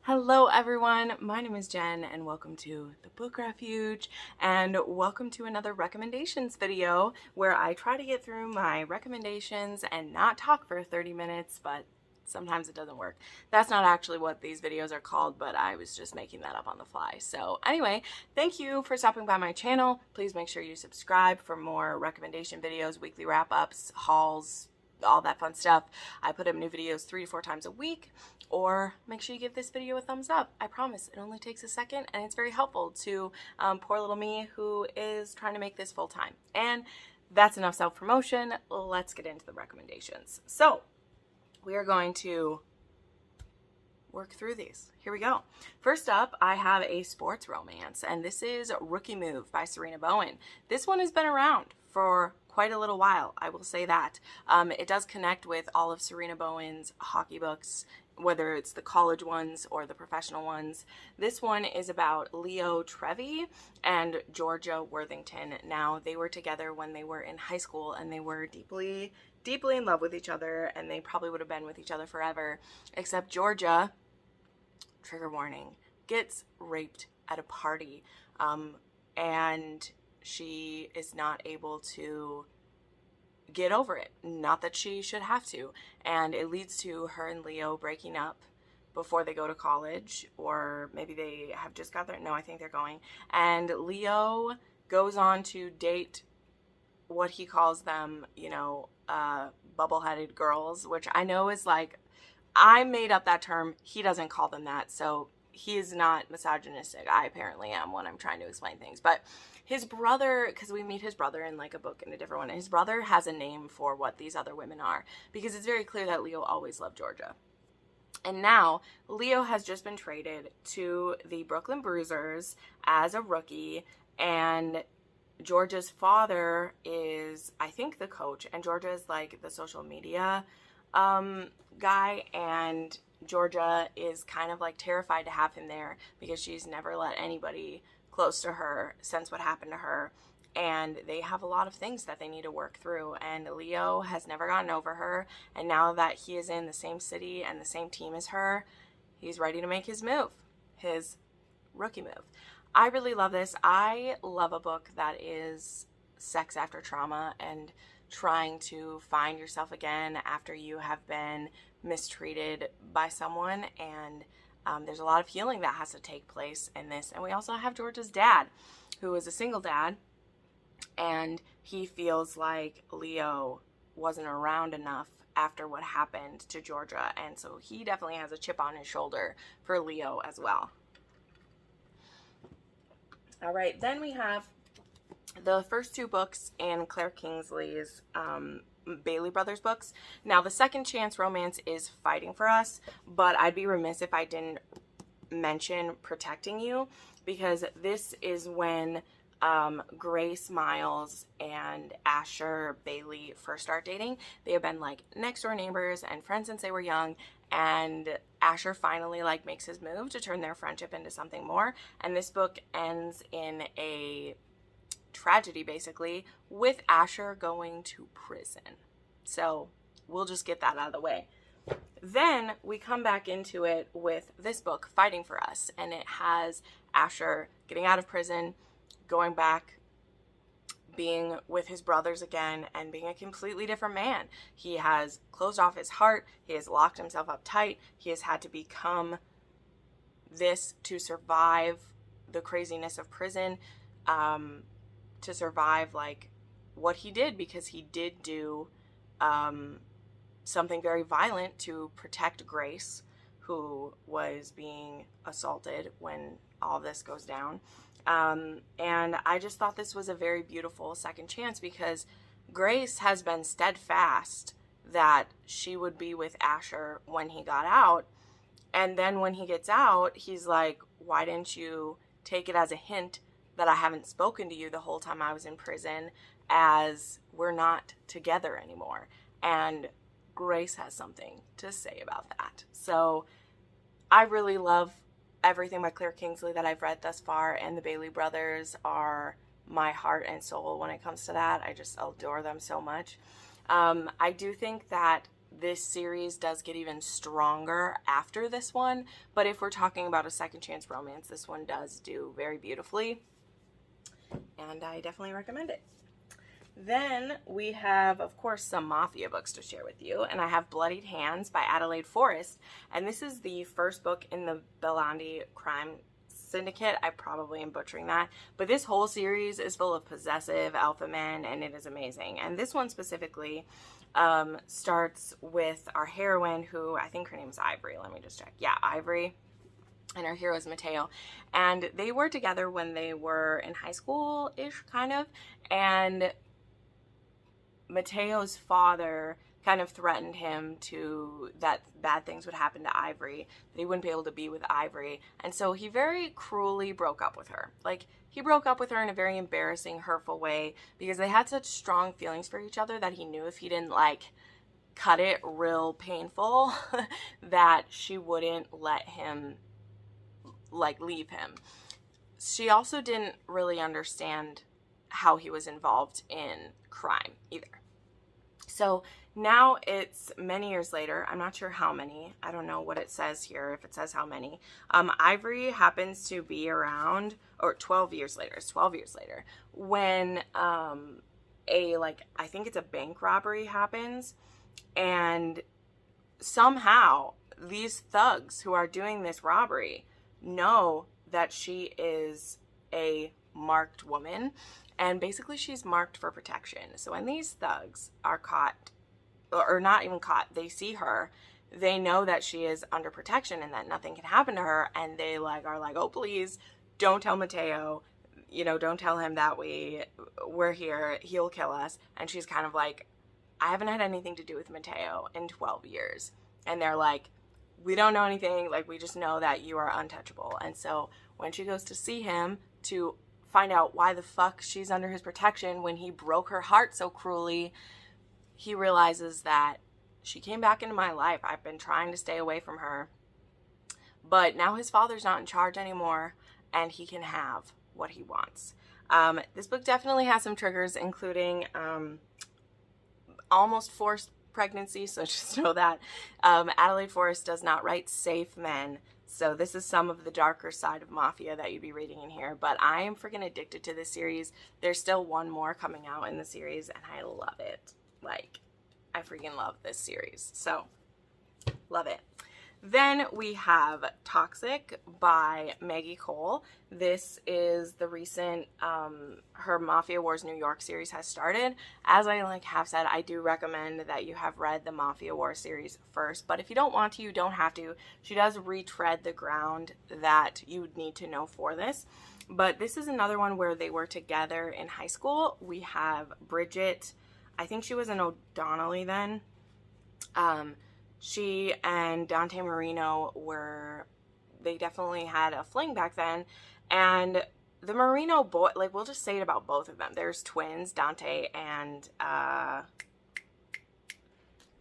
Hello everyone, my name is Jen and welcome to the Book Refuge and welcome to another recommendations video where I try to get through my recommendations and not talk for 30 minutes, but sometimes it doesn't work. That's not actually what these videos are called, but I was just making that up on the fly. So anyway, thank you for stopping by my channel. Please make sure you subscribe for more recommendation videos, weekly wrap-ups, hauls, all that fun stuff. I put up new videos 3 to 4 times a week, or make sure you give this video a thumbs up. I promise it only takes a second and it's very helpful to poor little me who is trying to make this full time. And that's enough self-promotion. Let's get into the recommendations. So we are going to work through these. Here we go. First up, I have a sports romance, and this is Rookie Move by Serena Bowen. This one has been around for quite a little while, I will say that. It does connect with all of Serena Bowen's hockey books, whether it's the college ones or the professional ones. This one is about Leo Trevi and Georgia Worthington. Now, they were together when they were in high school, and they were deeply in love with each other, and they probably would have been with each other forever, except Georgia, trigger warning, gets raped at a party, and she is not able to get over it. Not that she should have to. And it leads to her and Leo breaking up before they go to college, or maybe they have just got there. No, I think they're going. And Leo goes on to date what he calls them, bubble-headed girls, which I know is like, I made up that term. He doesn't call them that, so he is not misogynistic. I apparently am when I'm trying to explain things. But his brother, because we meet his brother in like a book in a different one, his brother has a name for what these other women are, because it's very clear that Leo always loved Georgia. And now Leo has just been traded to the Brooklyn Bruisers as a rookie, and Georgia's father is, I think, the coach, and Georgia is like the social media guy, and Georgia is kind of like terrified to have him there because she's never let anybody close to her since what happened to her, and they have a lot of things that they need to work through, and Leo has never gotten over her, and now that he is in the same city and the same team as her, he's ready to make his move, his rookie move. I really love this. I love a book that is sex after trauma and trying to find yourself again after you have been mistreated by someone, and there's a lot of healing that has to take place in this. And we also have Georgia's dad, who is a single dad, and he feels like Leo wasn't around enough after what happened to Georgia, and so he definitely has a chip on his shoulder for Leo as well. All right, then we have the first 2 books in Claire Kingsley's Bailey Brothers books. Now, the second chance romance is Fighting for Us, but I'd be remiss if I didn't mention Protecting You, because this is when Grace Miles and Asher Bailey first start dating. They have been like next door neighbors and friends since they were young, and Asher finally like makes his move to turn their friendship into something more, and this book ends in a tragedy, basically, with Asher going to prison. So we'll just get that out of the way. Then we come back into it with this book, Fighting for Us, and it has Asher getting out of prison, going back, being with his brothers again, and being a completely different man. He has closed off his heart. He has locked himself up tight. He has had to become this to survive the craziness of prison, to survive like what he did, because he did do something very violent to protect Grace, who was being assaulted when all this goes down. And I just thought this was a very beautiful second chance, because Grace has been steadfast that she would be with Asher when he got out, and then when he gets out, he's like, why didn't you take it as a hint that I haven't spoken to you the whole time I was in prison, as we're not together anymore? And Grace has something to say about that. So I really love everything by Claire Kingsley that I've read thus far, and the Bailey brothers are my heart and soul when it comes to that. I just adore them so much. I do think that this series does get even stronger after this one, but if we're talking about a second chance romance, this one does do very beautifully, and I definitely recommend it. Then we have, of course, some mafia books to share with you, and I have Bloodied Hands by Adelaide Forrest, and this is the first book in the Belandi crime syndicate. I probably am butchering that, but this whole series is full of possessive alpha men, and it is amazing. And this one specifically starts with our heroine, who I think her name is Ivory. Let me just check. Yeah, Ivory. And our hero is Mateo. And they were together when they were in high school-ish, kind of. And Mateo's father kind of threatened him that bad things would happen to Ivory, that he wouldn't be able to be with Ivory. And so he very cruelly broke up with her. Like, he broke up with her in a very embarrassing, hurtful way, because they had such strong feelings for each other that he knew if he didn't, like, cut it real painful, that she wouldn't let him, like, leave him. She also didn't really understand how he was involved in crime either. So now it's many years later. I'm not sure how many. I don't know what it says here, if it says how many. Ivory happens to be around, or 12 years later. It's 12 years later when I think it's a bank robbery happens, and somehow these thugs who are doing this robbery know that she is a marked woman, and basically she's marked for protection. So when these thugs are caught, or not even caught, they see her, they know that she is under protection and that nothing can happen to her, and they are like, oh, please don't tell Mateo, don't tell him that we're here, he'll kill us. And she's kind of like, I haven't had anything to do with Mateo in 12 years. And they're like, we don't know anything, like, we just know that you are untouchable. And so when she goes to see him to find out why the fuck she's under his protection when he broke her heart so cruelly, he realizes that she came back into my life. I've been trying to stay away from her, but now his father's not in charge anymore, and he can have what he wants. This book definitely has some triggers, including almost forced pregnancy, so just know that. Adelaide Forrest does not write safe men, so this is some of the darker side of mafia that you'd be reading in here, but I am freaking addicted to this series. There's still one more coming out in the series, and I love it. Like, I freaking love this series, so love it. Then we have Toxic by Maggie Cole. This is the recent, her Mafia Wars New York series has started. As I have said, I do recommend that you have read the Mafia Wars series first, but if you don't want to, you don't have to. She does retread the ground that you would need to know for this. But this is another one where they were together in high school. We have Bridget, I think she was an O'Donnelly then. She and Dante Marino they definitely had a fling back then. And the Marino boy, we'll just say it about both of them. There's twins, Dante and,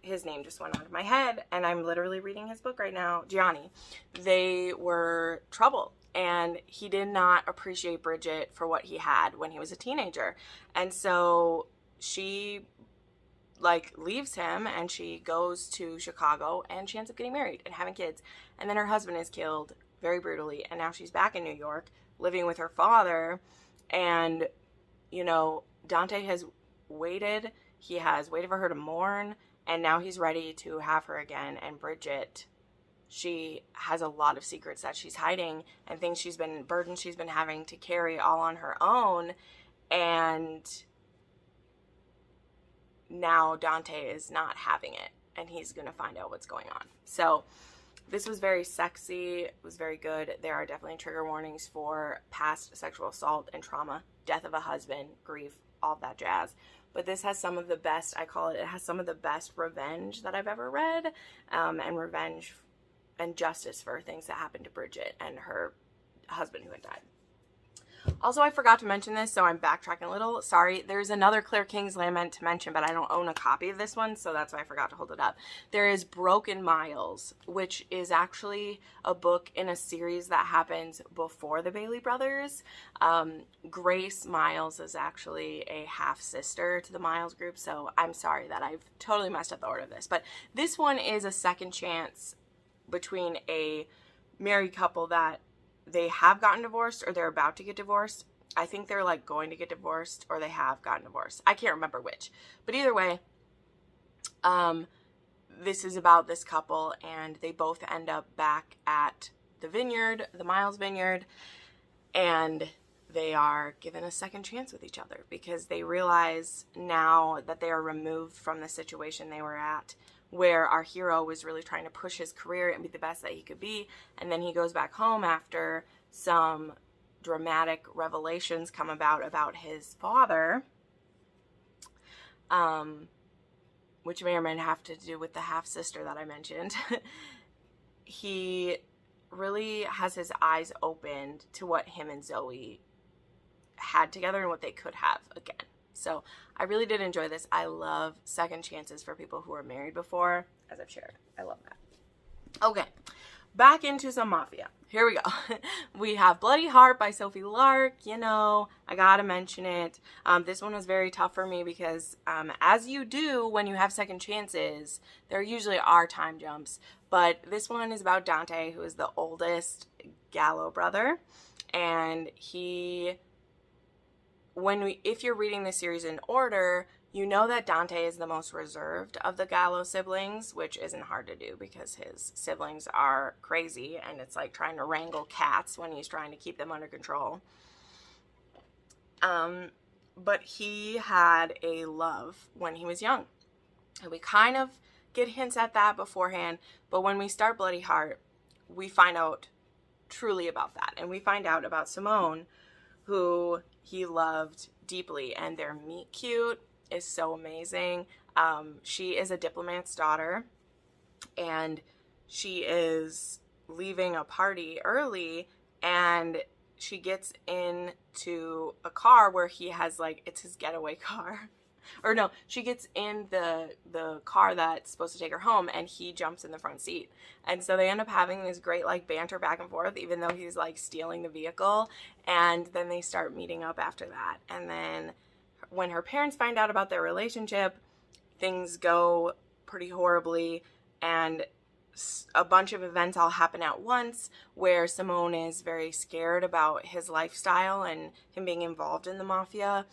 his name just went out of my head, and I'm literally reading his book right now, Gianni. They were trouble, and he did not appreciate Bridget for what he had when he was a teenager. And so she leaves him, and she goes to Chicago, and she ends up getting married and having kids. And then her husband is killed very brutally, and now she's back in New York living with her father. And Dante has waited. He has waited for her to mourn, and now he's ready to have her again. And Bridget, she has a lot of secrets that she's hiding, and burdens she's been having to carry all on her own. And now Dante is not having it, and he's going to find out what's going on. So this was very sexy. It was very good. There are definitely trigger warnings for past sexual assault and trauma, death of a husband, grief, all of that jazz. But this has some of the best, it has some of the best revenge that I've ever read, and revenge and justice for things that happened to Bridget and her husband who had died. Also, I forgot to mention this, so I'm backtracking a little. Sorry. There's another Claire Kingsland I meant to mention, but I don't own a copy of this one, so that's why I forgot to hold it up. There is Broken Miles, which is actually a book in a series that happens before the Bailey brothers. Grace Miles is actually a half-sister to the Miles group, so I'm sorry that I've totally messed up the order of this. But this one is a second chance between a married couple that they have gotten divorced or they're about to get divorced. I think they're like going to get divorced or they have gotten divorced. I can't remember which. But either way, this is about this couple and they both end up back at the vineyard, the Miles vineyard, and they are given a second chance with each other because they realize now that they are removed from the situation they were at, where our hero was really trying to push his career and be the best that he could be. And then he goes back home after some dramatic revelations come about his father, which may or may not have to do with the half-sister that I mentioned. He really has his eyes opened to what him and Zoe had together and what they could have again. So I really did enjoy this. I love second chances for people who are married before, as I've shared. I love that. Okay, back into some mafia. Here we go. We have Bloody Heart by Sophie Lark. You know, I gotta mention it. This one was very tough for me because as you do when you have second chances, there usually are time jumps. But this one is about Dante, who is the oldest Gallo brother. And if you're reading the series in order, you know that Dante is the most reserved of the Gallo siblings, which isn't hard to do because his siblings are crazy and it's like trying to wrangle cats when he's trying to keep them under control. But he had a love when he was young. And we kind of get hints at that beforehand, but when we start Bloody Heart, we find out truly about that. And we find out about Simone, who he loved deeply, and their meet cute is so amazing. She is a diplomat's daughter, and she is leaving a party early, and she gets into a car where he has, like, it's his getaway car. Or no, she gets in the car that's supposed to take her home, and he jumps in the front seat. And so they end up having this great, like, banter back and forth, even though he's, like, stealing the vehicle. And then they start meeting up after that. And then when her parents find out about their relationship, things go pretty horribly, and a bunch of events all happen at once where Simone is very scared about his lifestyle and him being involved in the mafia.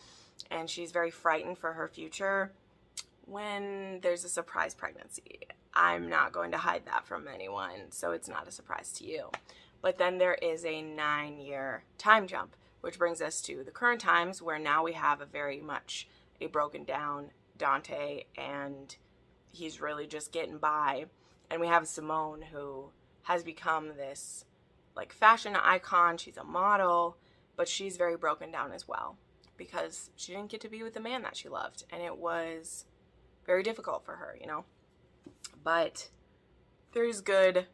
And she's very frightened for her future when there's a surprise pregnancy. I'm not going to hide that from anyone, so it's not a surprise to you. But then there is a 9-year time jump, which brings us to the current times, where now we have a very much a broken down Dante, and he's really just getting by. And we have Simone, who has become this, like, fashion icon. She's a model, but she's very broken down as well, because she didn't get to be with the man that she loved, and it was very difficult for her, you know. But there is good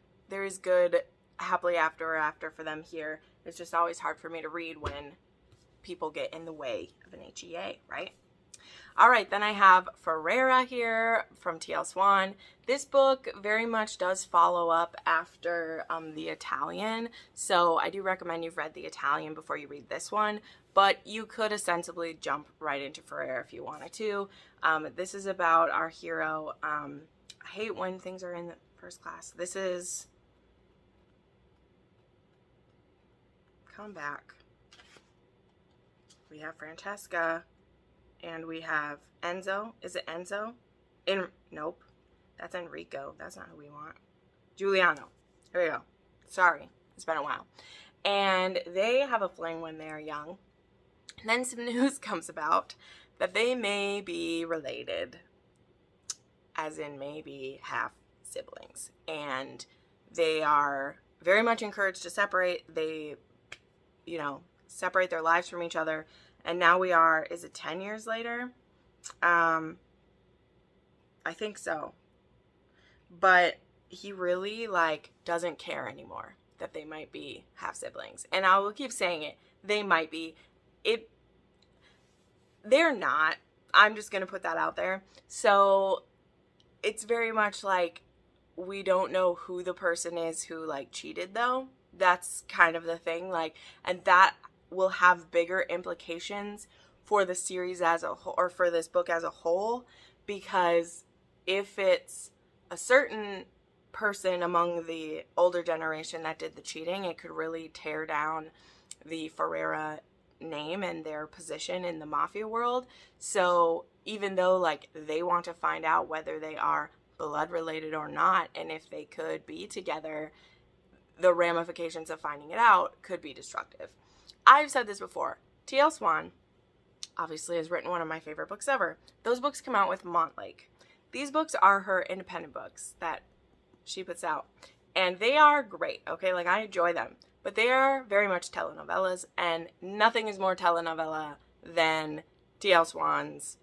happily after for them here. It's just always hard for me to read when people get in the way of an HEA, right? All right, then I have Ferreira Here from T.L. Swan. This book very much does follow up after the Italian, so I do recommend you've read the Italian before you read this one, but you could ostensibly jump right into Ferreira if you wanted to. This is about our hero. I hate when things are in the first class. This is... Come back. We have Francesca. And we have Enzo. Is it Enzo? Nope. That's Enrico. That's not who we want. Giuliano. Here we go. Sorry. It's been a while. And they have a fling when they're young. And then some news comes about that they may be related. As in maybe half siblings. And they are very much encouraged to separate. They, you know, separate their lives from each other. And now we are, is it 10 years later? I think so. But he really, like, doesn't care anymore. that they might be half siblings. And I will keep saying it. They might be. They're not. I'm just going to put that out there. So it's very much like we don't know who the person is who like cheated though. That's kind of the thing. Like, and that will have bigger implications for the series as a whole, or for this book as a whole, because if it's a certain person among the older generation that did the cheating, it could really tear down the Ferreira name and their position in the mafia world. So even though like they want to find out whether they are blood related or not, and if they could be together, the ramifications of finding it out could be destructive. I've said this before. T.L. Swan obviously has written one of my favorite books ever. Those books come out with Montlake. These books are her independent books that she puts out, and they are great, okay? Like, I enjoy them, but they are very much telenovelas, and nothing is more telenovela than T.L. Swan's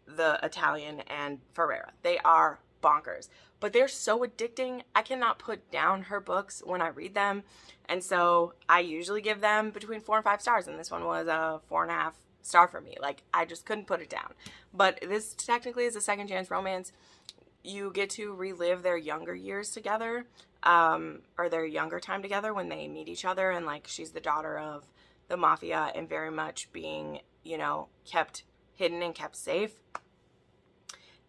The Italian and Ferreira. They are bonkers, but they're so addicting. I cannot put down her books when I read them, and so I usually give them between 4 and 5 stars, and this one was a 4.5 star for me. Like, I just couldn't put it down. But this technically is a second chance romance. You get to relive their younger years together, or their younger time together when they meet each other, and like she's the daughter of the mafia and very much being, you know, kept hidden and kept safe.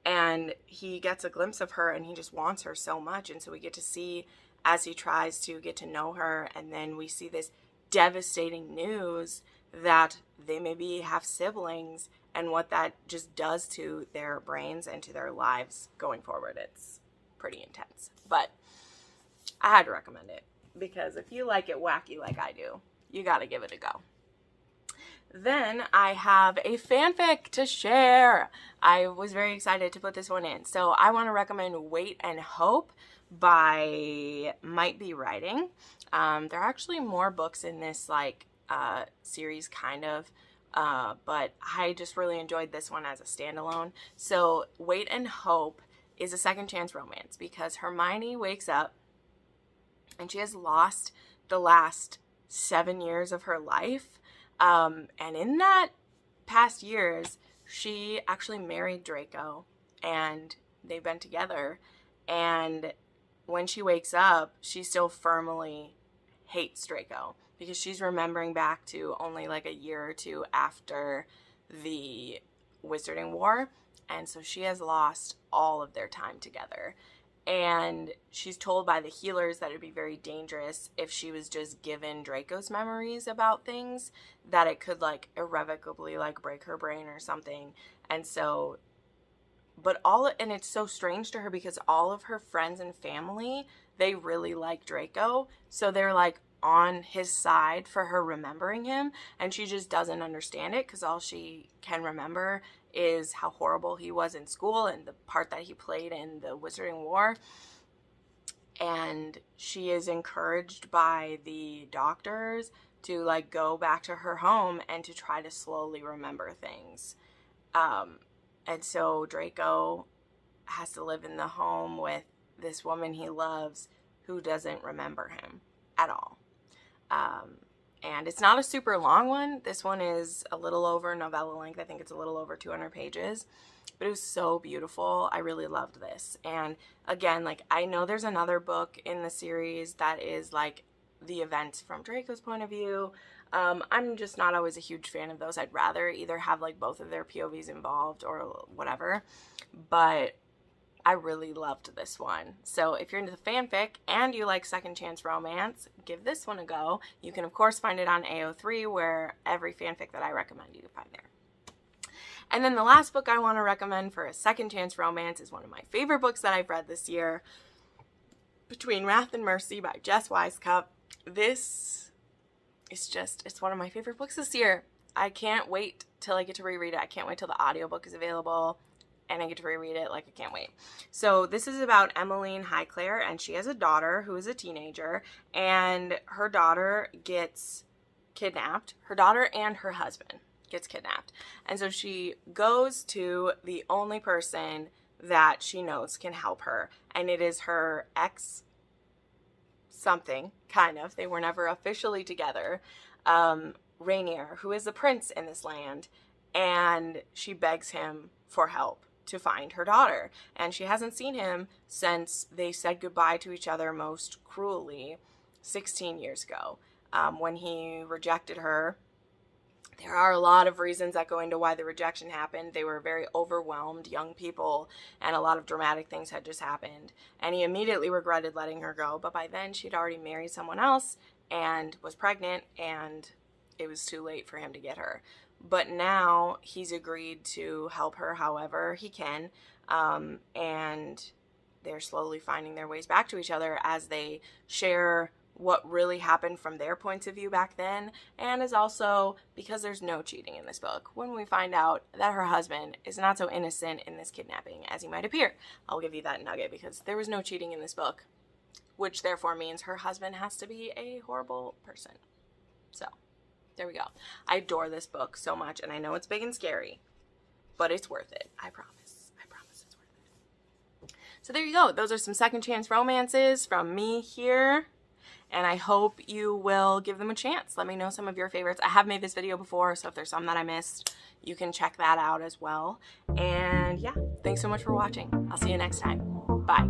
And he gets a glimpse of her and he just wants her so much, and so we get to see as he tries to get to know her, and then we see this devastating news that they maybe have siblings and what that just does to their brains and to their lives going forward. It's pretty intense, but I had to recommend it because if you like it wacky like I do, you got to give it a go. Then I have a fanfic to share. I was very excited to put this one in. So I want to recommend Wait and Hope by MustBeWriting. There are actually more books in this like series kind of, but I just really enjoyed this one as a standalone. So Wait and Hope is a second chance romance because Hermione wakes up and she has lost the last 7 years of her life. And in that past years, she actually married Draco and they've been together. And when she wakes up, she still firmly hates Draco because she's remembering back to only like a year or two after the Wizarding War. And so she has lost all of their time together. And she's told by the healers that it'd be very dangerous if she was just given Draco's memories about things, that it could like irrevocably like break her brain or something. And so, and it's so strange to her because all of her friends and family, they really like Draco. So they're like on his side for her remembering him, and she just doesn't understand it because all she can remember is how horrible he was in school and the part that he played in the Wizarding War. And she is encouraged by the doctors to like go back to her home and to try to slowly remember things. And so Draco has to live in the home with this woman he loves who doesn't remember him at all. And it's not a super long one. This one is a little over novella length. I think it's a little over 200 pages, but it was so beautiful. I really loved this. And again, like, I know there's another book in the series that is like the events from Draco's point of view. I'm just not always a huge fan of those. I'd rather either have like both of their POVs involved or whatever, but I really loved this one. So if you're into the fanfic and you like second chance romance, give this one a go. You can of course find it on AO3, where every fanfic that I recommend you can find there. And then the last book I want to recommend for a second chance romance is one of my favorite books that I've read this year, Between Wrath and Mercy by Jess Wisecup. This is just, it's one of my favorite books this year. I can't wait till I get to reread it. I can't wait till the audiobook is available and I get to reread it. Like, I can't wait. So this is about Emmeline Highclere, and she has a daughter who is a teenager, and her daughter gets kidnapped. Her daughter and her husband gets kidnapped. And so she goes to the only person that she knows can help her, and it is her ex something, kind of. They were never officially together. Rainier, who is the prince in this land, and she begs him for help to find her daughter. And she hasn't seen him since they said goodbye to each other most cruelly 16 years ago, when he rejected her. There are a lot of reasons that go into why the rejection happened. They were very overwhelmed young people, and a lot of dramatic things had just happened. And he immediately regretted letting her go, but by then she'd already married someone else and was pregnant, and it was too late for him to get her. But now he's agreed to help her however he can, and they're slowly finding their ways back to each other as they share what really happened from their points of view back then, and is also, because there's no cheating in this book, when we find out that her husband is not so innocent in this kidnapping as he might appear. I'll give you that nugget, because there was no cheating in this book, which therefore means her husband has to be a horrible person. So, there we go. I adore this book so much, and I know it's big and scary, but it's worth it. I promise. I promise it's worth it. So there you go. Those are some second chance romances from me here. And I hope you will give them a chance. Let me know some of your favorites. I have made this video before, so if there's some that I missed, you can check that out as well. And yeah, thanks so much for watching. I'll see you next time. Bye.